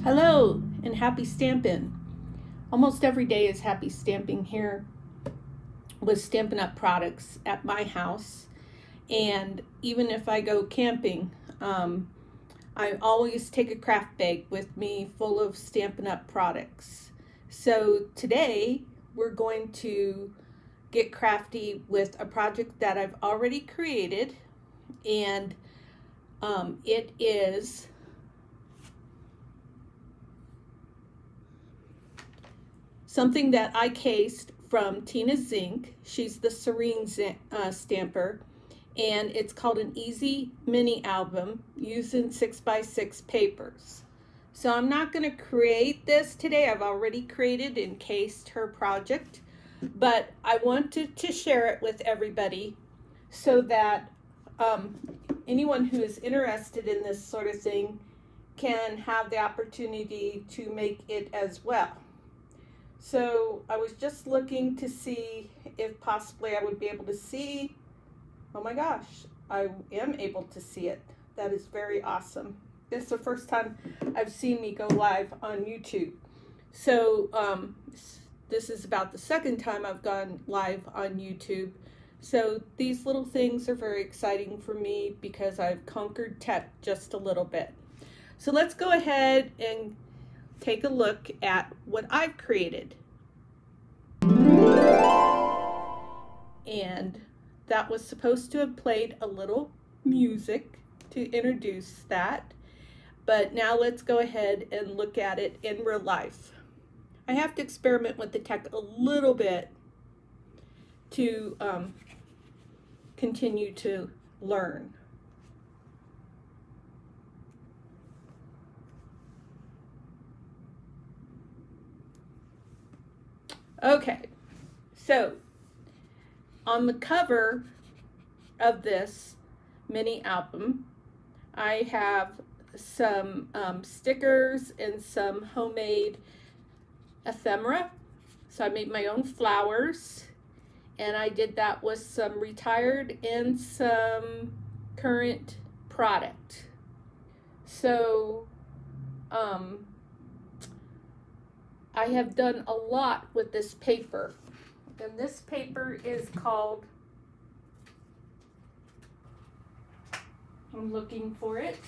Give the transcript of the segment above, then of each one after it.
Hello and happy stamping. Almost every day is happy stamping here with Stampin' Up! Products at my house. And even if I go camping, I always take a craft bag with me full of Stampin' Up! Products. So today we're going to get crafty with a project that I've already created, and it is something that I cased from Tina Zinck. She's the Serene stamper, and it's called an Easy Mini Album using 6x6 papers. So I'm not going to create this today. I've already created and cased her project, but I wanted to share it with everybody so that anyone who is interested in this sort of thing can have the opportunity to make it as well. So I was just looking to see if possibly I would be able to see. Oh my gosh, I am able to see it. That is very awesome. This is the first time I've seen me go live on YouTube. So this is about the second time I've gone live on YouTube. So these little things are very exciting for me because I've conquered tech just a little bit. So let's go ahead and take a look at what I've created. And that was supposed to have played a little music to introduce that. But now let's go ahead and look at it in real life. I have to experiment with the tech a little bit to continue to learn. Okay, so on the cover of this mini album, I have some stickers and some homemade ephemera. So I made my own flowers, and I did that with some retired and some current product. So I have done a lot with this paper, and this paper is called, I'm looking for it.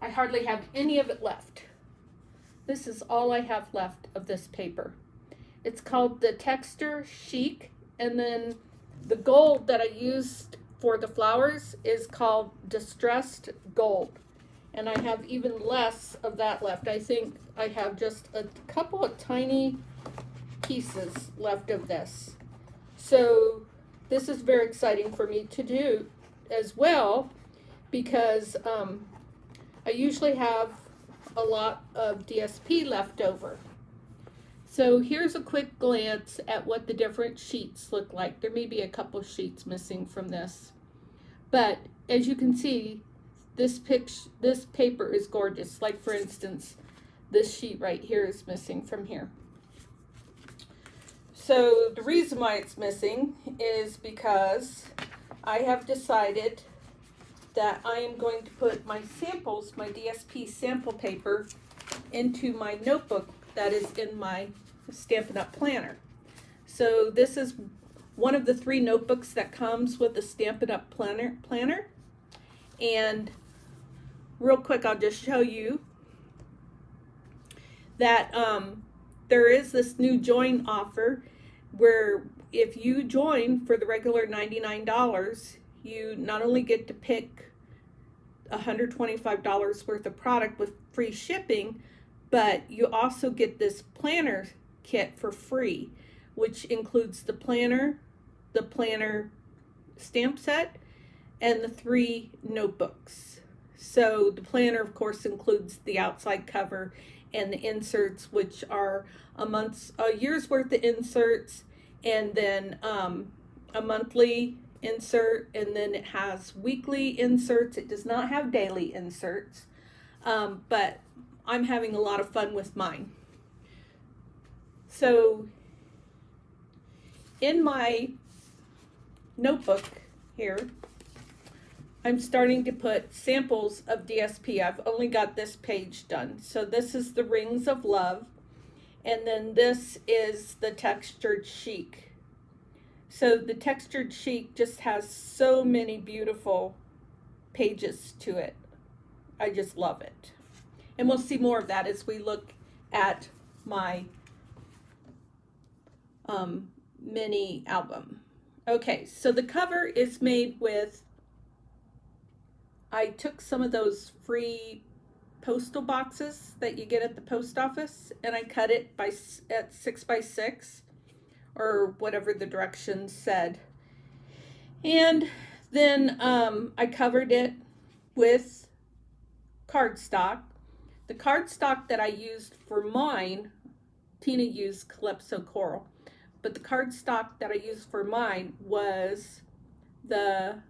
I hardly have any of it left. This is all I have left of this paper. It's called the Texture Chic, and then the gold that I used for the flowers is called Distressed Gold. And I have even less of that left. I think I have just a couple of tiny pieces left of this. So this is very exciting for me to do as well, because I usually have a lot of DSP left over. So here's a quick glance at what the different sheets look like. There may be a couple sheets missing from this, but as you can see, this paper is gorgeous. Like, for instance, this sheet right here is missing from here. So the reason why it's missing is because I have decided that I am going to put my samples, my DSP sample paper, into my notebook that is in my Stampin' Up! Planner. So this is one of the 3 notebooks that comes with the Stampin' Up! Planner. And real quick, I'll just show you that there is this new join offer where if you join for the regular $99, you not only get to pick $125 worth of product with free shipping, but you also get this planner kit for free, which includes the planner stamp set, and the 3 notebooks. So the planner, of course, includes the outside cover and the inserts, which are a year's worth of inserts, and then a monthly insert, and then it has weekly inserts. It does not have daily inserts, but I'm having a lot of fun with mine. So in my notebook here, I'm starting to put samples of DSP. I've only got this page done. So this is the Rings of Love, and then this is the Textured Chic. So the Textured Chic just has so many beautiful pages to it. I just love it. And we'll see more of that as we look at my mini album. Okay, so the cover is made with, I took some of those free postal boxes that you get at the post office, and I cut it at 6 by 6 or whatever the directions said. And then I covered it with cardstock. The cardstock that I used for mine, Tina used Calypso Coral, but the cardstock that I used for mine was the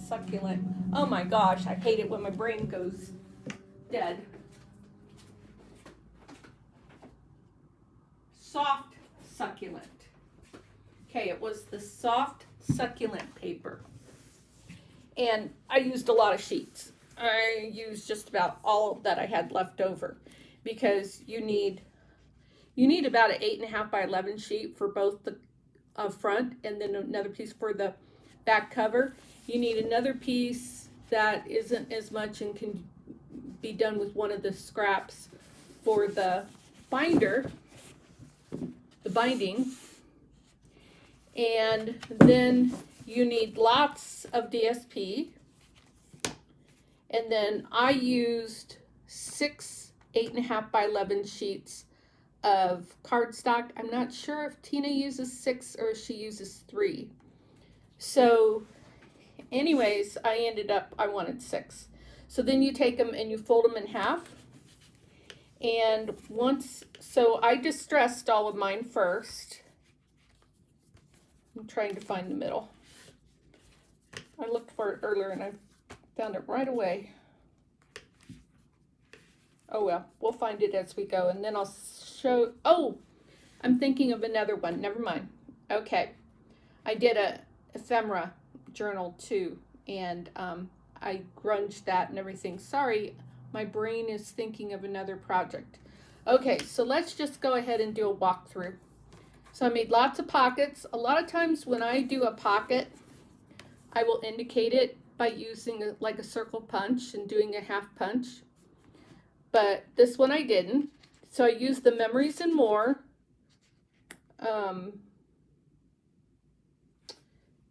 succulent. Oh my gosh, I hate it when my brain goes dead. Soft succulent. Okay, it was the soft succulent paper. And I used a lot of sheets. I used just about all that I had left over, because you need about an 8.5 by 11 sheet for both the front, and then another piece for the back cover. You need another piece that isn't as much and can be done with one of the scraps for the binder, the binding. And then you need lots of DSP. And then I used 6 8.5 by 11 sheets of cardstock. I'm not sure if Tina uses 6 or she uses 3. So anyways, I wanted 6. So then you take them and you fold them in half. And so I distressed all of mine first. I'm trying to find the middle. I looked for it earlier and I found it right away. Oh well, we'll find it as we go, and then I'll show. Oh, I'm thinking of another one. Never mind. Okay, I did a ephemera journal too, and I grunged that and everything. Sorry, my brain is thinking of another project. Okay, so let's just go ahead and do a walkthrough. So I made lots of pockets. A lot of times when I do a pocket, I will indicate it by using like a circle punch and doing a half punch. But this one I didn't. So I used the Memories and More.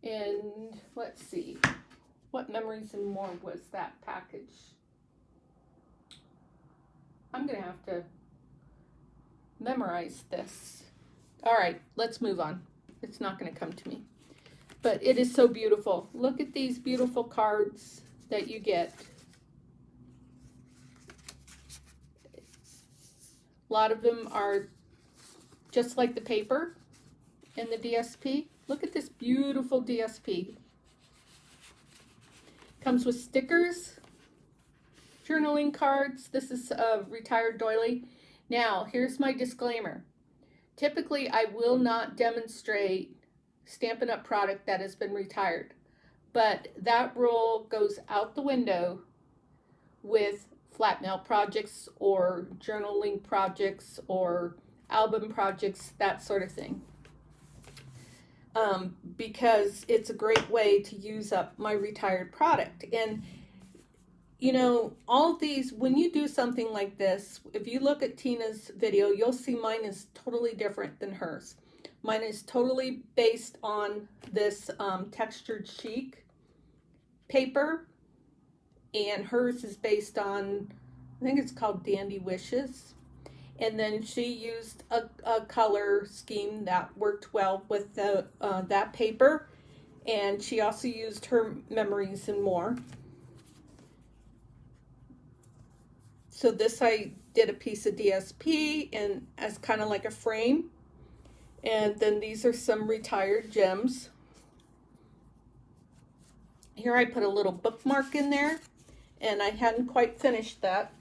And let's see, what Memories and More was that package? I'm going to have to memorize this. All right, let's move on. It's not going to come to me. But it is so beautiful. Look at these beautiful cards that you get. A lot of them are just like the paper in the DSP. Look at this beautiful DSP. Comes with stickers, journaling cards. This is a retired doily. Now, here's my disclaimer. Typically, I will not demonstrate Stampin' Up! Product that has been retired, but that rule goes out the window with flat mail projects or journaling projects or album projects, that sort of thing, because it's a great way to use up my retired product. And you know, all of these, when you do something like this, if you look at Tina's video, you'll see mine is totally different than hers. Mine is totally based on this Textured Chic paper, and hers is based on, I think it's called Dandy Wishes. And then she used a color scheme that worked well with that paper, and she also used her Memories and More. So this, I did a piece of DSP and as kind of like a frame. And then these are some retired gems. Here I put a little bookmark in there, and I hadn't quite finished that.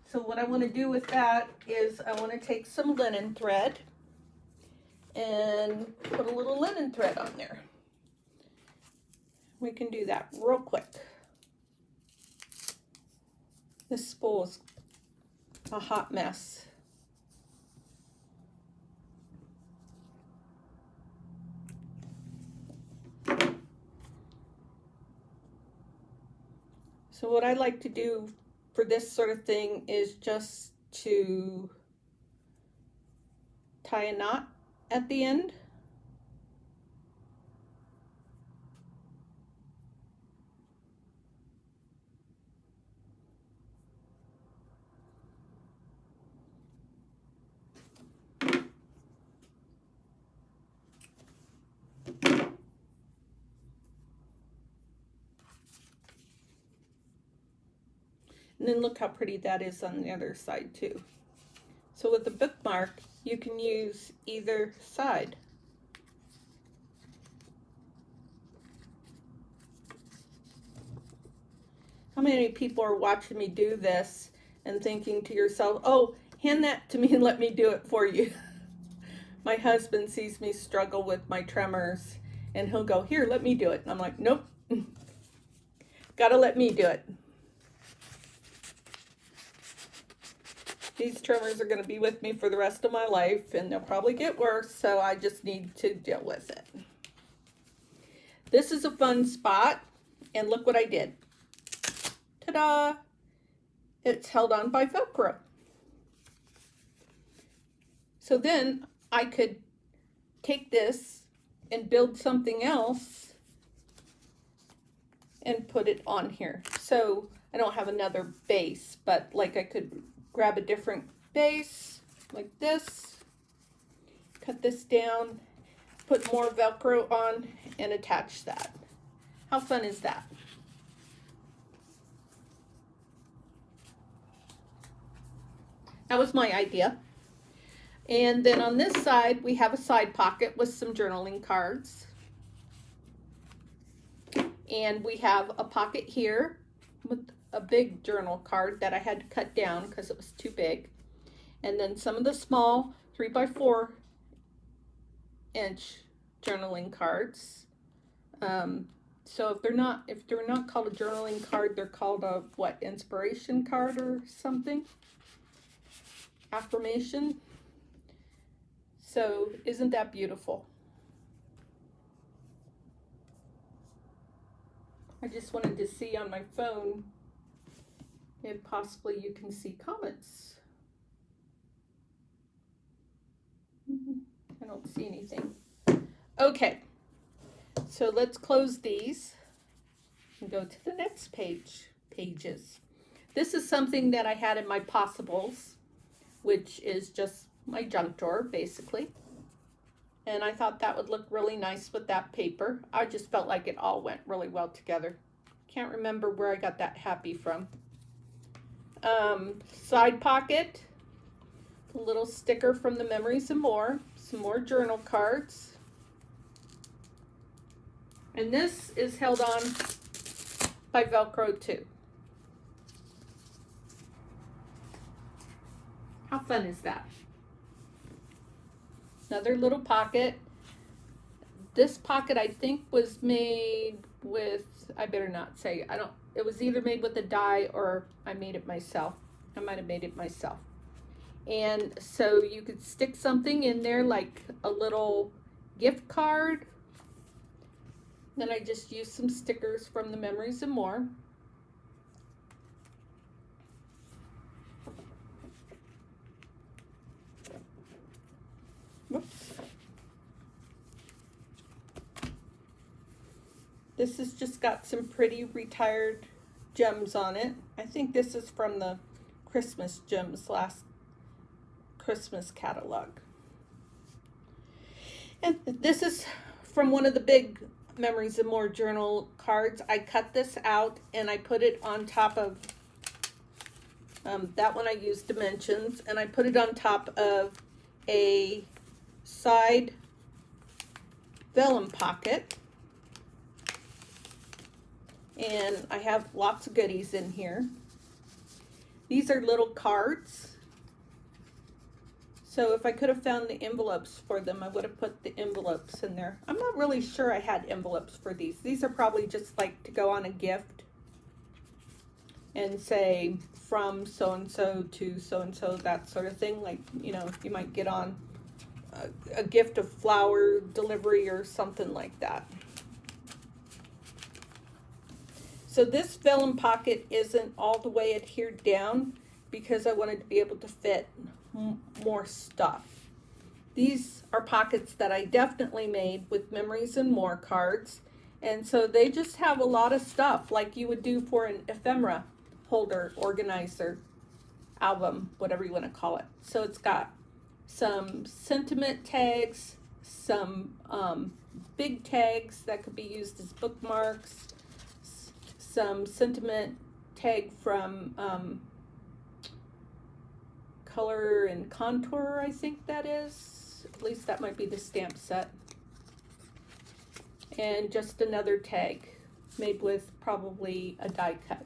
So what I want to do with that is I want to take some linen thread and put a little linen thread on there. We can do that real quick. This spool is a hot mess. So what I like to do for this sort of thing is just to tie a knot at the end. And then look how pretty that is on the other side too. So with the bookmark, you can use either side. How many people are watching me do this and thinking to yourself, oh, hand that to me and let me do it for you? My husband sees me struggle with my tremors and he'll go, here, let me do it. And I'm like, nope, gotta let me do it. These tremors are going to be with me for the rest of my life, and they'll probably get worse, so I just need to deal with it. This is a fun spot, and look what I did. Ta-da! It's held on by Velcro. So then I could take this and build something else and put it on here. So I don't have another base, but like I could grab a different base like this, cut this down, put more Velcro on, and attach that. How fun is that? That was my idea. And then on this side, we have a side pocket with some journaling cards. And we have a pocket here with a big journal card that I had to cut down because it was too big. And then some of the small 3x4 inch journaling cards. So if they're not called a journaling card, they're called a what, inspiration card or something? Affirmation. So isn't that beautiful? I just wanted to see on my phone if possibly you can see comments. I don't see anything. Okay, so let's close these and go to the next pages. This is something that I had in my possibles, which is just my junk drawer, basically. And I thought that would look really nice with that paper. I just felt like it all went really well together. Can't remember where I got that happy from. Side pocket, a little sticker from the Memories and More, some more journal cards. And this is held on by Velcro too. How fun is that? Another little pocket. This pocket I think was made with, I better not say, it was either made with a die or I made it myself. I might have made it myself. And so you could stick something in there like a little gift card. Then I just used some stickers from the Memories and More. Whoops. This has just got some pretty retired gems on it. I think this is from the Christmas Gems last Christmas catalog. And this is from one of the big Memories and More journal cards. I cut this out and I put it on top of, that one I used dimensions, and I put it on top of a side vellum pocket. And I have lots of goodies in here. These are little cards. So if I could have found the envelopes for them, I would have put the envelopes in there. I'm not really sure I had envelopes for these. These are probably just like to go on a gift and say from so-and-so to so-and-so, that sort of thing. Like, you know, you might get on a gift of flower delivery or something like that. So this vellum pocket isn't all the way adhered down because I wanted to be able to fit more stuff. These are pockets that I definitely made with memories and more cards. And so they just have a lot of stuff like you would do for an ephemera holder, organizer, album, whatever you want to call it. So it's got some sentiment tags, some big tags that could be used as bookmarks, some sentiment tag from Color and Contour, I think that is. At least that might be the stamp set. And just another tag made with probably a die cut.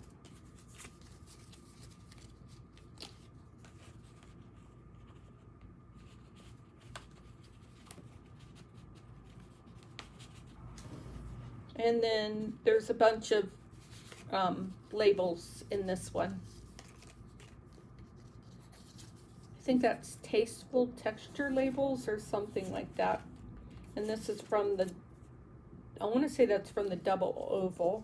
And then there's a bunch of labels in this one. I think that's Tasteful Texture labels or something like that. And this is from the, I want to say that's from the Double Oval.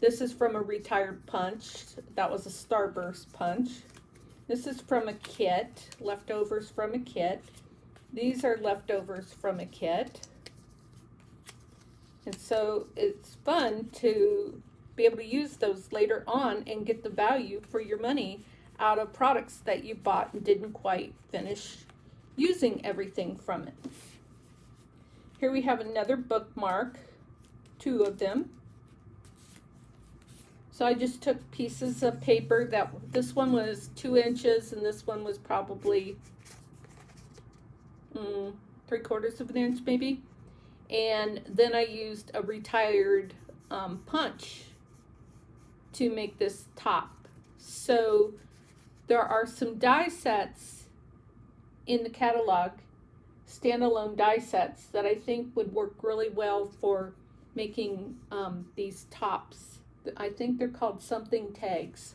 This is from a retired punch. That was a Starburst punch. This is from a kit, leftovers from a kit. These are leftovers from a kit. And so it's fun to be able to use those later on and get the value for your money out of products that you bought and didn't quite finish using everything from it. Here we have another bookmark, 2 of them. So I just took pieces of paper that, this one was 2 inches and this one was probably 3/4 of an inch maybe. And then I used a retired punch to make this top. So there are some die sets in the catalog, standalone die sets, that I think would work really well for making these tops. I think they're called something tags.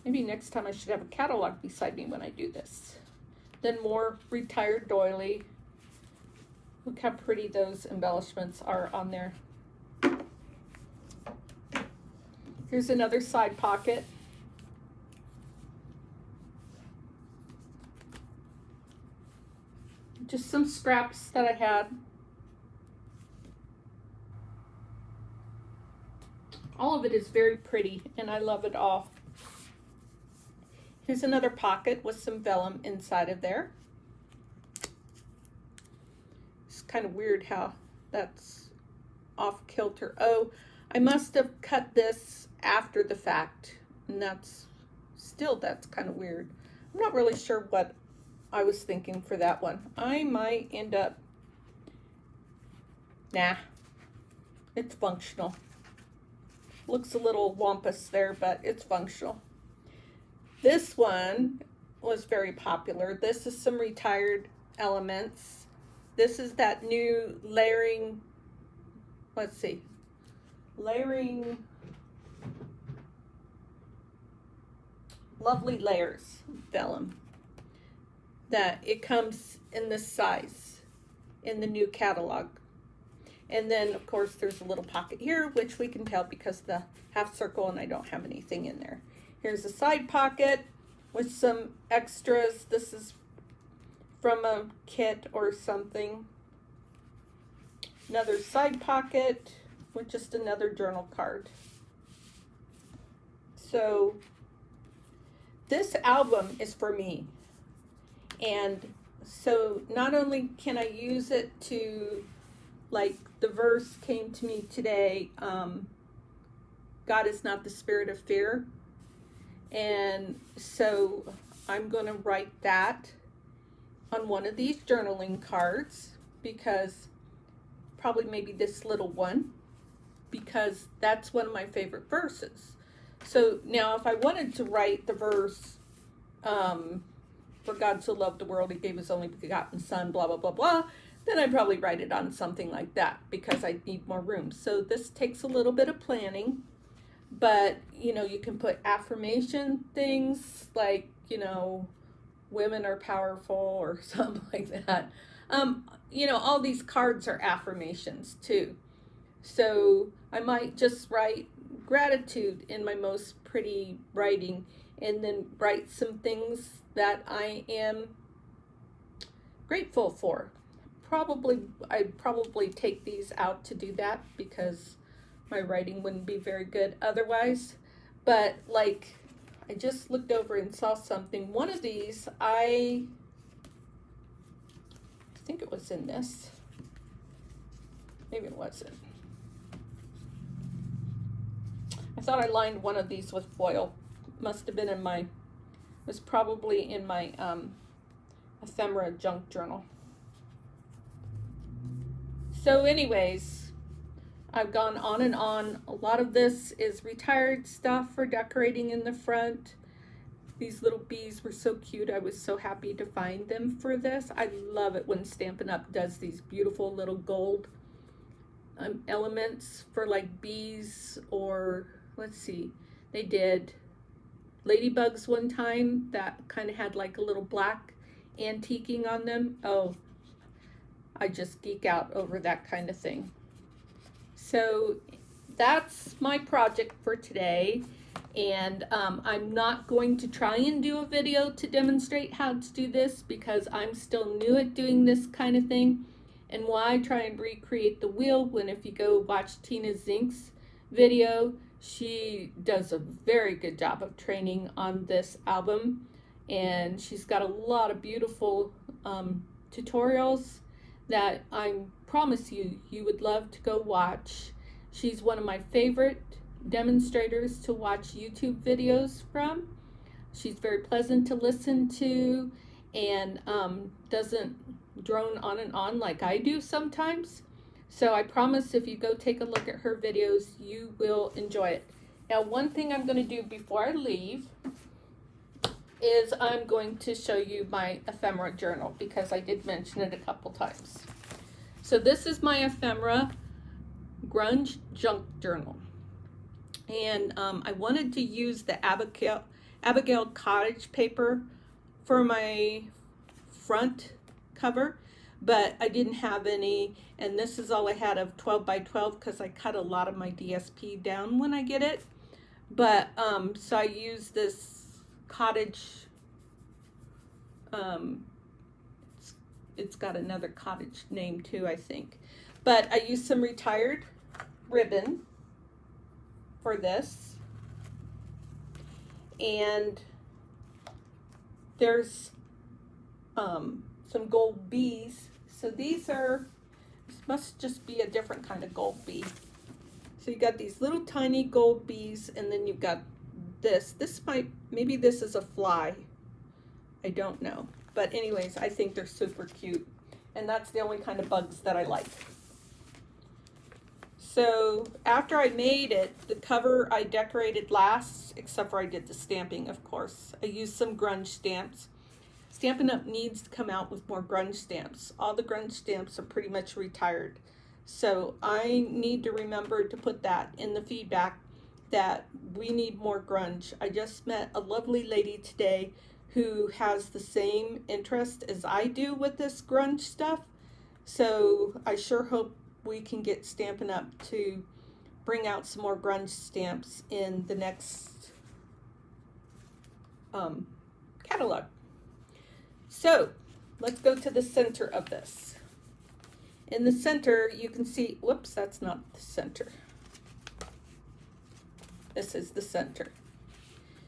Maybe next time I should have a catalog beside me when I do this. Then more retired doily. Look how pretty those embellishments are on there. Here's another side pocket. Just some scraps that I had. All of it is very pretty and I love it all. Here's another pocket with some vellum inside of there. It's kind of weird how that's off kilter. Oh, I must have cut this after the fact, and that's kind of weird. I'm not really sure what I was thinking for that one. I might end up, nah, it's functional. Looks a little wampus there, but it's functional. This one was very popular. This is some retired elements. This is that new layering, let's see, layering, Lovely Layers vellum. That it comes in this size in the new catalog. And then of course there's a little pocket here, which we can tell because the half circle and I don't have anything in there. Here's a side pocket with some extras. This is from a kit or something. Another side pocket with just another journal card. So this album is for me. And so not only can I use it to, like the verse came to me today, God is not the spirit of fear. And so I'm going to write that on one of these journaling cards, because probably maybe this little one, because that's one of my favorite verses. So now if I wanted to write the verse, for God so loved the world, he gave his only begotten son, blah, blah, blah, blah, then I'd probably write it on something like that because I need more room. So this takes a little bit of planning, but you know, you can put affirmation things like, you know, women are powerful or something like that. You know, all these cards are affirmations too. So I might just write gratitude in my most pretty writing and then write some things that I am grateful for. I'd probably take these out to do that because my writing wouldn't be very good otherwise. But like, I just looked over and saw something. One of these, I think it was in this. Maybe it wasn't. I thought I lined one of these with foil. Must have been in my, was probably in my ephemera junk journal. So anyways, I've gone on and on. A lot of this is retired stuff for decorating in the front. These little bees were so cute. I was so happy to find them for this. I love it when Stampin' Up! Does these beautiful little gold elements for like bees, or let's see, they did ladybugs one time that kind of had like a little black antiquing on them. Oh, I just geek out over that kind of thing. So that's my project for today, and I'm not going to try and do a video to demonstrate how to do this because I'm still new at doing this kind of thing. And why try and recreate the wheel when if you go watch Tina Zinck's video, she does a very good job of training on this album, and she's got a lot of beautiful tutorials that I promise you would love to go watch. She's one of my favorite demonstrators to watch YouTube videos from. She's very pleasant to listen to and doesn't drone on and on like I do sometimes. So I promise if you go take a look at her videos, you will enjoy it. Now, one thing I'm going to do before I leave is I'm going to show you my ephemera journal because I did mention it a couple times. So this is my ephemera grunge junk journal. And I wanted to use the Abigail Cottage paper for my front cover, but I didn't have any, and this is all I had of 12 by 12 because I cut a lot of my DSP down when I get it. But so I use this cottage, it's got another cottage name too, I think. But I used some retired ribbon for this, and there's some gold bees. So these must just be a different kind of gold bee. So you got these little tiny gold bees, and then you've got this. Maybe this is a fly. I don't know. But anyways, I think they're super cute. And that's the only kind of bugs that I like. So after I made it, the cover I decorated last, except for I did the stamping, of course. I used some grunge stamps. Stampin' Up! Needs to come out with more grunge stamps. All the grunge stamps are pretty much retired. So I need to remember to put that in the feedback that we need more grunge. I just met a lovely lady today who has the same interest as I do with this grunge stuff. So I sure hope we can get Stampin' Up! To bring out some more grunge stamps in the next catalog. So let's go to the center of this. In the center, you can see, whoops, that's not the center. This is the center.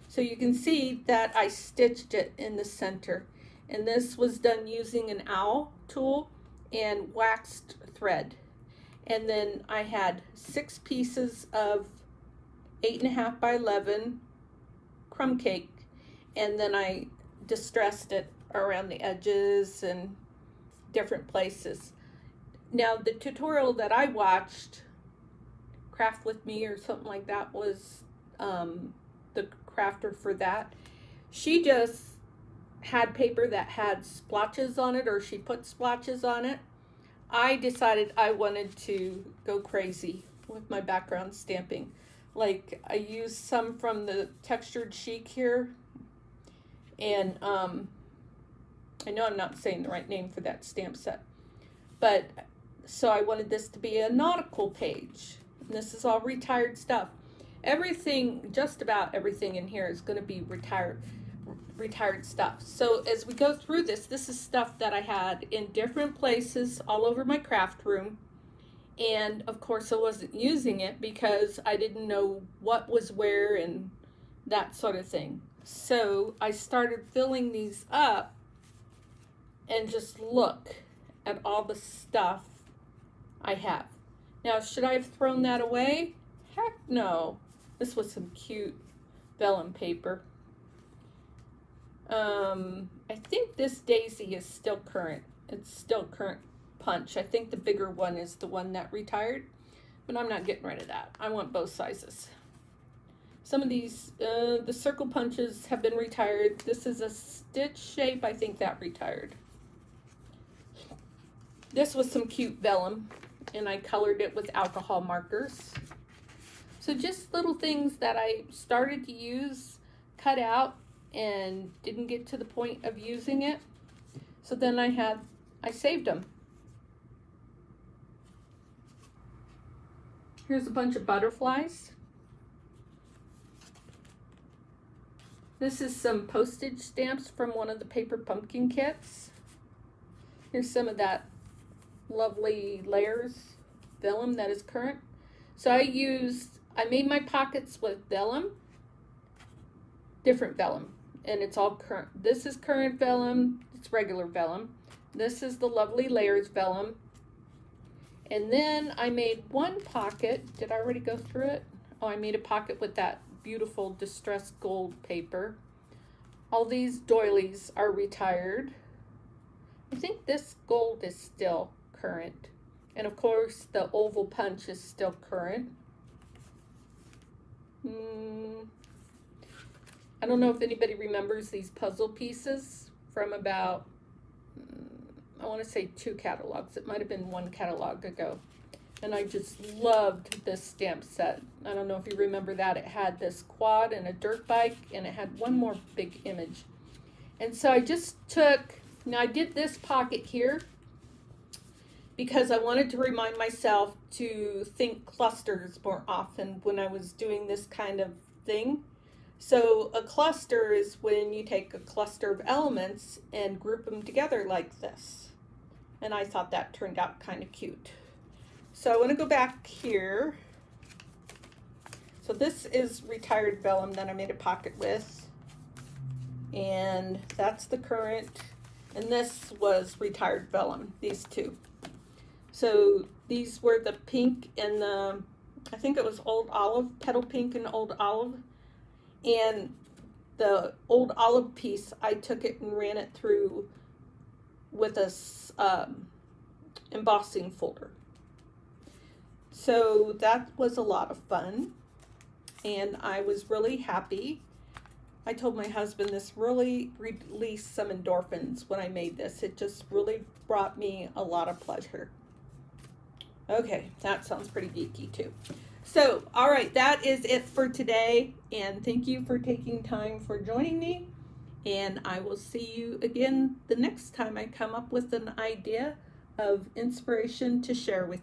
So you can see that I stitched it in the center. And this was done using an owl tool and waxed thread. And then I had 6 pieces of 8.5 by 11 crumb cake. And then I distressed it around the edges and different places. Now the tutorial that I watched, Craft With Me or something like that, was the crafter for that. She just had paper that had splotches on it, or she put splotches on it. I decided I wanted to go crazy with my background stamping. Like, I used some from the Textured Chic here, and I know I'm not saying the right name for that stamp set, but so I wanted this to be a nautical page. And this is all retired stuff. Everything, just about everything in here is going to be retired stuff. So as we go through this, this is stuff that I had in different places all over my craft room. And of course I wasn't using it because I didn't know what was where and that sort of thing. So I started filling these up and just look at all the stuff I have. Now, should I have thrown that away? Heck no. This was some cute vellum paper. I think this daisy is still current. It's still current punch. I think the bigger one is the one that retired, but I'm not getting rid of that. I want both sizes. Some of these, the circle punches have been retired. This is a stitch shape. I think that retired. This was some cute vellum, and I colored it with alcohol markers. So just little things that I started to use, cut out, and didn't get to the point of using it. So then I saved them. Here's a bunch of butterflies. This is some postage stamps from one of the paper pumpkin kits. Here's some of that lovely layers vellum that is current. So I made my pockets with vellum, different vellum, and it's all current. This is current vellum, it's regular vellum. This is the lovely layers vellum. And then I made one pocket. Did I already go through it? Oh, I made a pocket with that beautiful distressed gold paper. All these doilies are retired. I think this gold is still current. And of course, the oval punch is still current. I don't know if anybody remembers these puzzle pieces from about, I want to say 2 catalogs. It might have been 1 catalog ago. And I just loved this stamp set. I don't know if you remember that. It had this quad and a dirt bike, and it had one more big image. And so I just now I did this pocket here because I wanted to remind myself to think clusters more often when I was doing this kind of thing. So a cluster is when you take a cluster of elements and group them together like this. And I thought that turned out kind of cute. So I want to go back here. So this is retired vellum that I made a pocket with. And that's the current. And this was retired vellum, these two. So these were the pink and the, I think it was Old Olive, petal pink and Old Olive. And the Old Olive piece, I took it and ran it through with a embossing folder. So that was a lot of fun, and I was really happy. I told my husband this really released some endorphins when I made this. It just really brought me a lot of pleasure. Okay, that sounds pretty geeky too. So, all right, that is it for today, and thank you for taking time for joining me, and I will see you again the next time I come up with an idea of inspiration to share with you.